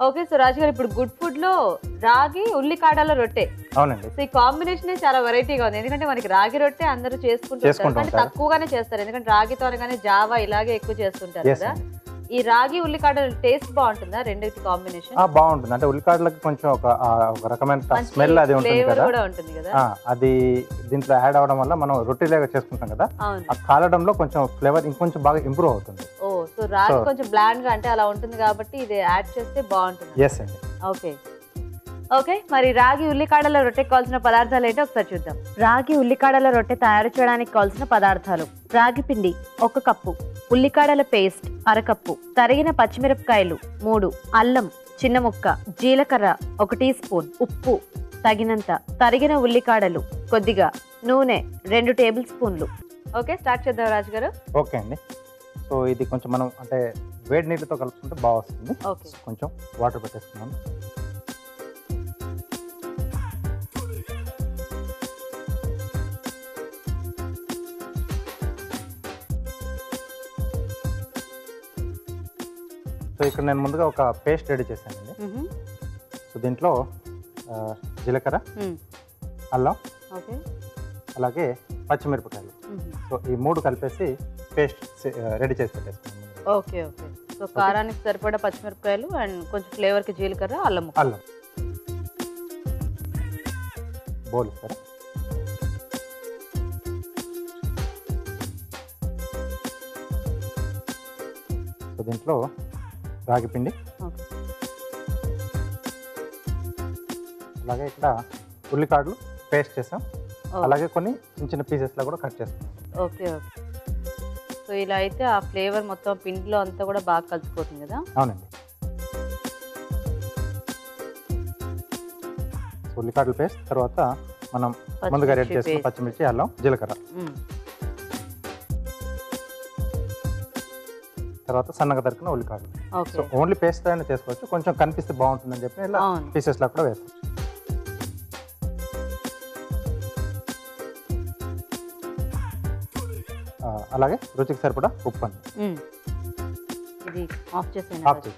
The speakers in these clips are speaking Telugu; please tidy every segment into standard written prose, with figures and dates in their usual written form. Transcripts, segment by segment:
ఓకే. సో రాజు గారు ఇప్పుడు గుడ్ ఫుడ్ లో రాగి ఉల్లికాడల రొట్టె. అవునండి. సో ఈ కాంబినేషన్ చాలా వెరైటీగా ఉంది. ఎందుకంటే మనకి రాగి రొట్టె అందరూ చేసుకుంటారు, అంటే తక్కువగానే చేస్తారు. ఎందుకంటే రాగితో అనగానే జావా ఇలాగే ఎక్కువ చేస్తుంటారు కదా. ఈ రాగి ఉల్లికాడల టేస్ట్ బాగుంటుందా రెండింటి కాంబినేషన్? బాగుంటుంది. అంటే ఉల్లికాడలకి కొంచెం ఒక రకమైన స్మెల్ అది ఉంటుంది కదా, అది దీంట్లో యాడ్ అవడం వల్ల మనం రొట్టెలాగా చేసుకుంటాం కదా, ఆ కాలడంలో కొంచెం ఫ్లేవర్ ఇంకొంచెం బాగా ఇంప్రూవ్ అవుతుంది. ఓ, సో రాగి కొంచెం బ్లాండ్ గా అంటే అలా ఉంటుంది కాబట్టి ఇది యాడ్ చేస్తే బాగుంటుంది. ఎస్ అండి. Okay okay. మరి రాగి ఉల్లికాడల రొట్టెకి కావాల్సిన పదార్థాలు ఏంటో ఒకసారి చూద్దాం. రాగి ఉల్లికాడల రొట్టె తయారు చేయడానికి కావాల్సిన పదార్థాలు: రాగి పిండి 1 కప్పు, ఉల్లికాడల పేస్ట్ 1/2 కప్పు, తరిగిన పచ్చిమిరపకాయలు 3, అల్లం చిన్న ముక్క, జీలకర్ర 1 టీ స్పూన్, ఉప్పు తగినంత, తరిగిన ఉల్లికాడలు కొద్దిగా, నూనె 2 టేబుల్ స్పూన్లు. ఓకే, స్టార్ట్ చేద్దాం రాజు గారు. ఓకే అండి. సో ఇది కొంచెం మనం అంటే వేడి నీళ్ళతో కలుపుకుంటే బాగా వస్తుంది. ఓకే, కొంచెం వాటర్ పెట్టేసుకున్నాను. సో ఇక్కడ నేను ముందుగా ఒక పేస్ట్ రెడీ చేశానండి. సో దీంట్లో జీలకర్ర, అల్లం, అలాగే పచ్చిమిరపకాయలు, సో ఈ 3 కలిపేసి పేస్ట్ రెడీ చేసి పెట్టేసుకున్నాను. Okay okay. సో కారానికి సరిపడా పచ్చిమిరపకాయలు అండ్ కొంచెం ఫ్లేవర్కి జీలకర్ర, అల్లం బౌల్ ఇస్తారా? సో దీంట్లో రాగి పిండి, అలాగే ఇక్కడ ఉల్లికాడలు పేస్ట్ చేసాం, అలాగే కొన్ని చిన్న చిన్న పీసెస్లో కూడా కట్ చేస్తాం. Okay okay. సో ఇలా అయితే ఆ ఫ్లేవర్ మొత్తం పిండిలో అంతా కూడా బాగా కలిసిపోతుంది కదా. అవునండి. ఉల్లికాడల పేస్ట్ తర్వాత మనం ముందుగా రెడీ చేసుకున్న పచ్చిమిర్చి, అల్లం, జీలకర్ర, తర్వాత సన్నగా తరికిన ఉల్లికాడలు. సో ఓన్లీ పేస్ట్ అయినా చేసుకోవచ్చు, కొంచెం కనిపిస్తే బాగుంటుందని చెప్పి ఇలా పీసెస్లో కూడా వేస్తాం. అలాగే రుచికి సరిపడా ఉప్పు అండి. ఇది ఆఫ్ చేసి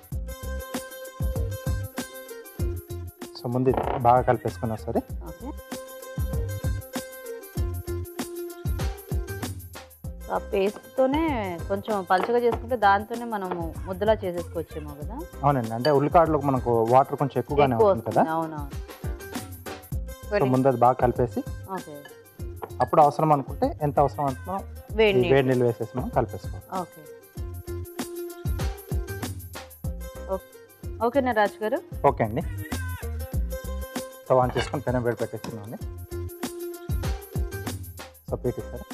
సో ముందు బాగా కలిపేసుకుని ఒకసారి. ఆ పేస్ట్తోనే కొంచెం పలుచగా చేసుకుంటే దాంతోనే మనము ముద్దలా చేసేసుకోవచ్చేమో కదా. అవునండి. అంటే ఉల్లికాడలో మనకు వాటర్ కొంచెం ఎక్కువగానే ఉంటుంది కదా. అవునవును. సో ముందు అది బాగా కలిపేసి అప్పుడు అవసరం అనుకుంటే ఎంత అవసరం అనుకున్నా వేడి నీళ్ళు వేసేసి మనం కలిపేసుకోవాలి. ఓకే ఓకేనా రాజు గారు? ఓకే అండి. స్టవ్ ఆన్ చేసుకొని పెనం వేడి పెట్టేస్తున్నామండి. సో పీట్ ఇస్తారా?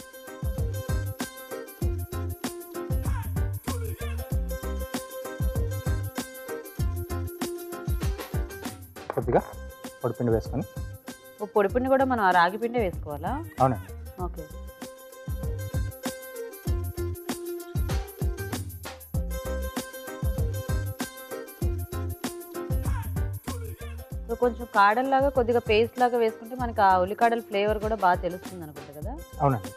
కొద్దిగా పొడిపిండి వేసుకొని. పొడిపిండి కూడా మనం ఆ రాగి పిండి వేసుకోవాలా? అవునండి. ఓకే. సో కొంచెం కాడల్లాగా కొద్దిగా పేస్ట్ లాగా వేసుకుంటే మనకి ఆ ఉల్లికాడల ఫ్లేవర్ కూడా బాగా తెలుస్తుంది అనుకుంటా కదా. అవునండి.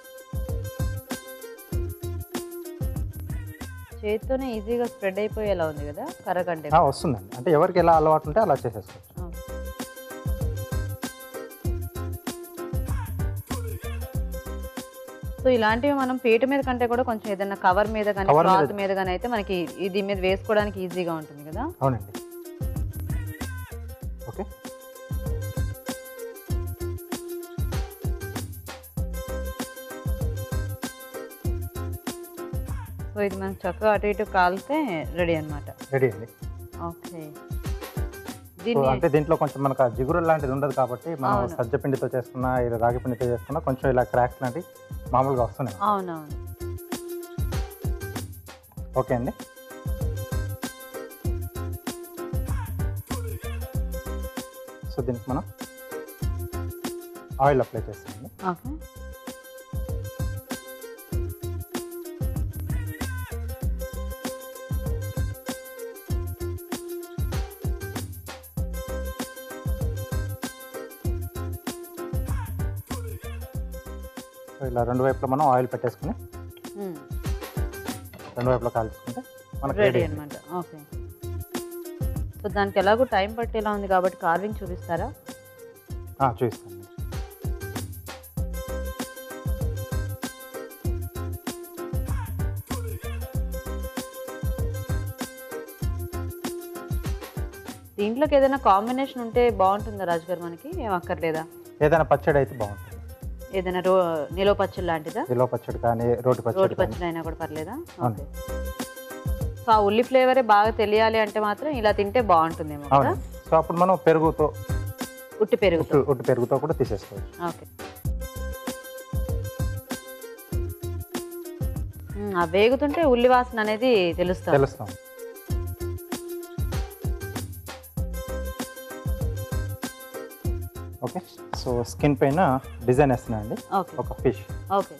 చేతితోనే ఈజీగా స్ప్రెడ్ అయిపోయేలా ఉంది కదా కర్రగంటే. వస్తుందండి. అంటే ఎవరికి ఎలా అలవాటు ఉంటే అలా చేసేసుకోవచ్చు. సో ఇలాంటివి మనం పీట మీద కంటే కూడా కొంచెం ఏదైనా కవర్ మీద కానీ క్లాత్ మీద కానీ అయితే మనకి ఇది మీద వేసుకోవడానికి ఈజీగా ఉంటుంది కదా. అవునండి. ఓకే. సో ఇది మనం చక్కగా అటు ఇటు కాలితే రెడీ అనమాట. రెడీ అండి. ఓకే. అంటే దీంట్లో కొంచెం మనకు జిగురు లాంటిది ఉండదు కాబట్టి మనం సజ్జ పిండితో చేసుకున్నా ఇలా రాగి పిండితో చేసుకున్నా కొంచెం ఇలా క్రాక్స్ లాంటివి మామూలుగా వస్తున్నాయి. అవునవును. ఓకే అండి. సో దీనికి మనం ఆయిల్ అప్లై చేస్తామండి. ఓకే. సో ఇలా రెండు వైపులా మనం ఆయిల్ పెట్టేసుకుని రెండు వైపులా కాల్చుకుంటే మనకు రెడీ అన్నమాట. ఓకే. సో దానికి ఎలాగో టైం పట్టేలా ఉంది కాబట్టి కార్వింగ్ చూపిస్తారా? చూపిస్తాను. దీంట్లోకి ఏదైనా కాంబినేషన్ ఉంటే బాగుంటుందా రాజుగారు? మనకి ఏం అక్కర్లేదా? ఏదైనా పచ్చడి అయితే బాగుంటుంది. ఏదైనా నిలవ పచ్చడి లాంటిదా? నిలవ పచ్చడి కానీ రోటి పచ్చడి అయినా కూడా పర్లేదా? ఓకే. సో ఆ ఉల్లి ఫ్లేవరే బాగా తెలియాలి అంటే మాత్రం ఇలా తింటే బాగుంటుందేమో కదా. సో అప్పుడు మనం పెరుగుతో ఉట్టి పెరుగుతో కూడా తీసేసుకోవచ్చు. ఓకే. ఆ వేగుతుంటే ఉల్లి వాసన అనేది తెలుస్తాం. ఓకే. సో స్కిన్ పైన డిజైన్ వేస్తున్నానండి. ఒక fish. Okay.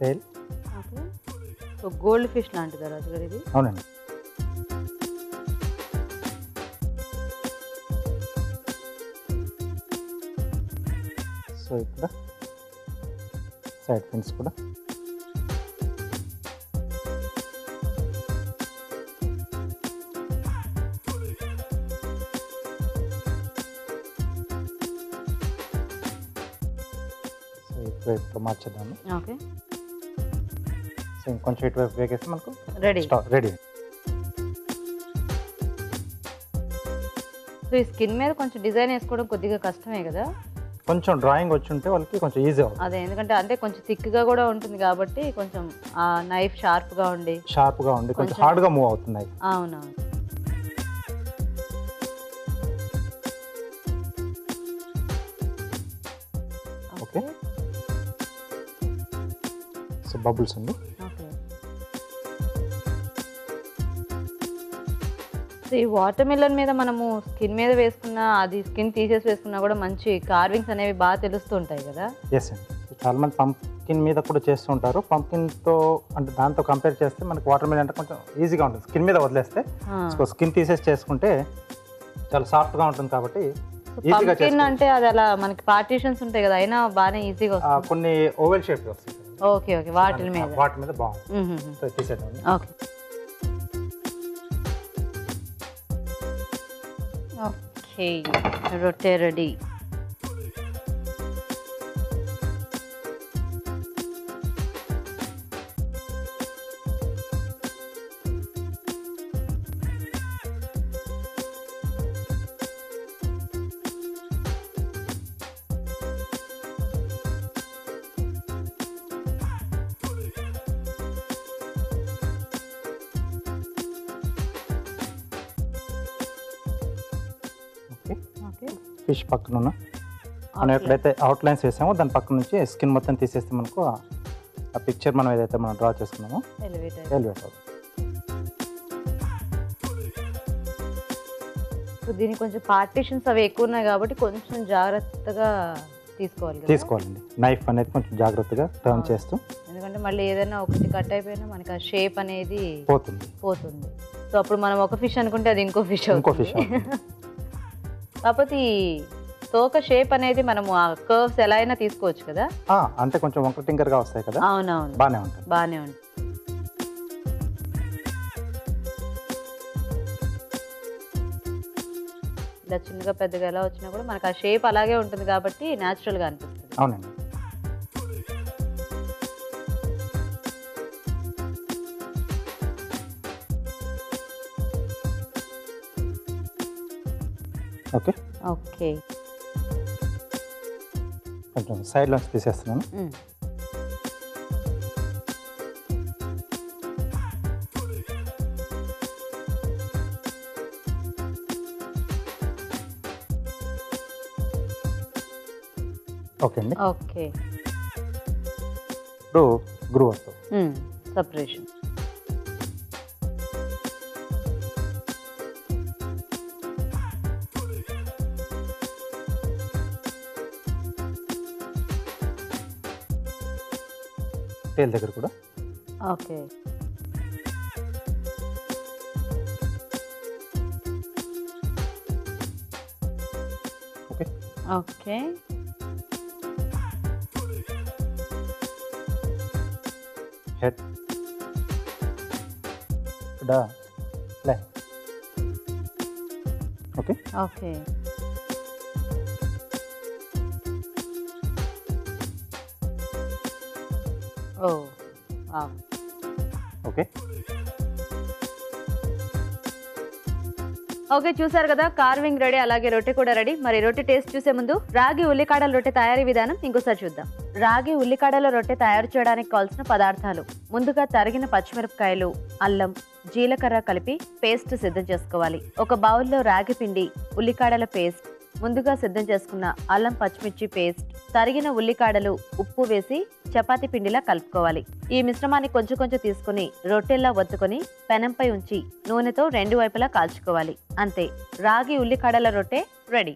Tail. Okay. So gold fish లాంటిదా రాజుగారు ఇది? అవునండి. సో ఇక్కడ సైడ్ ఫిన్స్ కూడా. సో ఇటువైపు మార్చేద్దాము. ఓకే. సో ఇంకొంచెం ఇటువైపు వేగేస్తే మనకు రెడీ. సో ఈ స్కిన్ మీద కొంచెం డిజైన్ వేసుకోవడం కొద్దిగా కష్టమే కదా? కొంచెం డ్రాయింగ్ వచ్చి ఉంటే వాళ్ళకి కొంచెం ఈజీ అవుతుంది. అదే, ఎందుకంటే అంటే కొంచెం థిక్గా కూడా ఉంటుంది కాబట్టి కొంచెం ఆ నైఫ్ షార్ప్గా ఉండి కొంచెం హార్డ్గా మూవ్ అవుతుంది. అవునవును. ఓకే. సో బబుల్స్ ఉంది. ఈ వాటర్ మిలన్ మీద మనము స్కిన్ మీద వేసుకున్న, అది స్కిన్ తీసేసి వేసుకున్నా కూడా మంచి కార్వింగ్స్ అనేవి బాగా తెలుస్తూ ఉంటాయి కదా? ఎస్ అండి. చాలా మంది పంప్కిన్ మీద కూడా చేస్తూ ఉంటారు. పంప్కిన్తో అంటే దాంతో కంపేర్ చేస్తే మనకి వాటర్ మిలన్ అంటే కొంచెం ఈజీగా ఉంటుంది. స్కిన్ మీద వదిలేస్తే సో స్కిన్ తీసేసి చేసుకుంటే చాలా సాఫ్ట్గా ఉంటుంది కాబట్టి ఈజీగా చేసుకుంటే. అంటే అది అలా మనకి పార్టీషన్స్ ఉంటాయి కదా, అయినా బాగానే ఈజీగా వస్తుంది. కొన్ని ఓవెల్ షేప్ వస్తాయి. ఓకే. వాటి మీద బాగుంది. సో తీసేద్దాం. ఓకే. ఓకే, రొట్టె రెడీ. ఫిష్ పక్కన ఉన్న మనం ఎక్కడైతే అవుట్లైన్స్ వేసామో దాని పక్క నుంచి స్కిన్ మొత్తం తీసేస్తే మనకు ఆ పిక్చర్ మనం ఏదైతే మనం డ్రా చేసుకున్నామో ఎలివేట్ అవుతుంది. సో దీనికి కొంచెం పార్టీషన్స్ అవి ఎక్కువ ఉన్నాయి కాబట్టి కొంచెం జాగ్రత్తగా తీసుకోవాలండి. నైఫ్ అనేది కొంచెం జాగ్రత్తగా టర్న్ చేస్తూ, ఎందుకంటే మళ్ళీ ఏదైనా ఒకటి కట్ అయిపోయినా మనకి ఆ షేప్ అనేది పోతుంది. సో అప్పుడు మనం ఒక ఫిష్ అనుకుంటే అది ఇంకో ఫిష్ కాకపోతే ఈ తోక షేప్ అనేది మనము ఆ కర్వ్స్ ఎలా అయినా తీసుకోవచ్చు కదా? అంటే కొంచెం వంకర టింకర్గా వస్తాయి కదా. అవునవును, బాగానే ఉంటుంది. ఇలా చిన్నగా పెద్దగా ఎలా వచ్చినా కూడా మనకు ఆ షేప్ అలాగే ఉంటుంది కాబట్టి న్యాచురల్గా అనిపిస్తుంది. అవునండి. ఓకే. కొంచెం సైడ్లోంచి తీసేస్తున్నాను. ఓకే అండి. ఓకే. ఇప్పుడు గ్రూ వస్తుంది. సెపరేషన్. స్కేల్ దగ్గర కూడా. ఓకే. ఓకే. ఓకే. హెడ్ ఇక్కడ లైన్. ఓకే. ఓకే. ఓ వావ్. ఓకే. ఓకే, చూసారు కదా, కార్వింగ్ రెడీ, అలాగే రొట్టె కూడా రెడీ. మరి రొట్టె టేస్ట్ చూసే ముందు రాగి ఉల్లికాడల రొట్టె తయారీ విధానం ఇంకోసారి చూద్దాం. రాగి ఉల్లికాడల రొట్టె తయారు చేయడానికి కావాల్సిన పదార్థాలు: ముందుగా తరిగిన పచ్చిమిరపకాయలు, అల్లం, జీలకర్ర కలిపి పేస్ట్ సిద్ధం చేసుకోవాలి. ఒక బౌల్లో రాగి పిండి, ఉల్లికాడల పేస్ట్, ముందుగా సిద్ధం చేసుకున్న అల్లం పచ్చిమిర్చి పేస్ట్, తరిగిన ఉల్లికాడలు, ఉప్పు వేసి చపాతీ పిండిలా కలుపుకోవాలి. ఈ మిశ్రమాన్ని కొంచెం కొంచెం తీసుకుని రొట్టెల్లా ఒత్తుకొని పెనంపై ఉంచి నూనెతో రెండు వైపులా కాల్చుకోవాలి. అంతే, రాగి ఉల్లికాడల రొట్టె రెడీ.